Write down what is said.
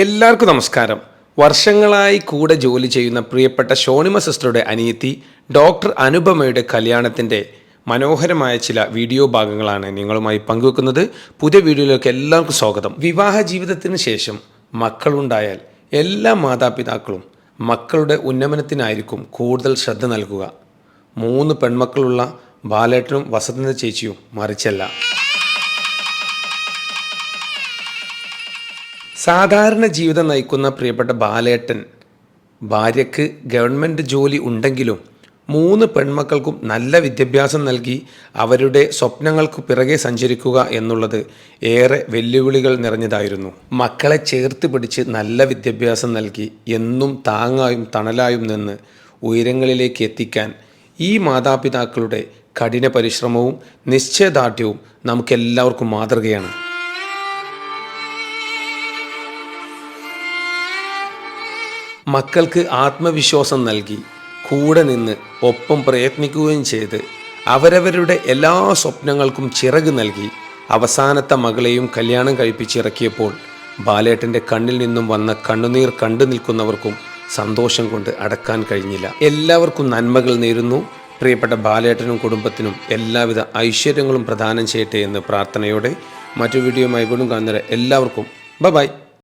എല്ലാവർക്കും നമസ്കാരം. വർഷങ്ങളായി കൂടെ ജോലി ചെയ്യുന്ന പ്രിയപ്പെട്ട ഷോണിമ സിസ്റ്ററുടെ അനിയത്തി ഡോക്ടർ അനുപമയുടെ കല്യാണത്തിൻ്റെ മനോഹരമായ ചില വീഡിയോ ഭാഗങ്ങളാണ് നിങ്ങളുമായി പങ്കുവെക്കുന്നത്. പുതിയ വീഡിയോയിലേക്ക് എല്ലാവർക്കും സ്വാഗതം. വിവാഹ ജീവിതത്തിന് ശേഷം മക്കളുണ്ടായാൽ എല്ലാ മാതാപിതാക്കളും മക്കളുടെ ഉന്നമനത്തിനായിരിക്കും കൂടുതൽ ശ്രദ്ധ നൽകുക. 3 പെൺമക്കളുള്ള ബാലേട്ടനും വസന്ത ചേച്ചിയും മറിച്ചല്ല. സാധാരണ ജീവിതം നയിക്കുന്ന പ്രിയപ്പെട്ട ബാലേട്ടൻ ഭാര്യയ്ക്ക് ഗവൺമെൻറ് ജോലി ഉണ്ടെങ്കിലും 3 പെൺമക്കൾക്കും നല്ല വിദ്യാഭ്യാസം നൽകി അവരുടെ സ്വപ്നങ്ങൾക്ക് പിറകെ സഞ്ചരിക്കുക എന്നുള്ളത് ഏറെ വെല്ലുവിളികൾ നിറഞ്ഞതായിരുന്നു. മക്കളെ ചേർത്ത് പിടിച്ച് നല്ല വിദ്യാഭ്യാസം നൽകി എന്നും താങ്ങായും തണലായും നിന്ന് ഉയരങ്ങളിലേക്ക് എത്തിക്കാൻ ഈ മാതാപിതാക്കളുടെ കഠിന പരിശ്രമവും നിശ്ചയദാർഢ്യവും നമുക്കെല്ലാവർക്കും മാതൃകയാണ്. മക്കൾക്ക് ആത്മവിശ്വാസം നൽകി കൂടെ നിന്ന് ഒപ്പം പ്രയത്നിക്കുകയും ചെയ്ത് അവരവരുടെ എല്ലാ സ്വപ്നങ്ങൾക്കും ചിറക് നൽകി അവസാനത്തെ മകളെയും കല്യാണം കഴിപ്പിച്ചിറക്കിയപ്പോൾ ബാലേട്ടൻ്റെ കണ്ണിൽ നിന്നും വന്ന കണ്ണുനീർ കണ്ടു നിൽക്കുന്നവർക്കും സന്തോഷം കൊണ്ട് അടക്കാൻ കഴിഞ്ഞില്ല. എല്ലാവർക്കും നന്മകൾ നേരുന്നു. പ്രിയപ്പെട്ട ബാലേട്ടനും കുടുംബത്തിനും എല്ലാവിധ ഐശ്വര്യങ്ങളും പ്രദാനം ചെയ്യട്ടെ എന്ന് പ്രാർത്ഥനയോടെ മറ്റു വീഡിയോയുമായി വീണ്ടും കാണുന്നവരെ എല്ലാവർക്കും ബൈ.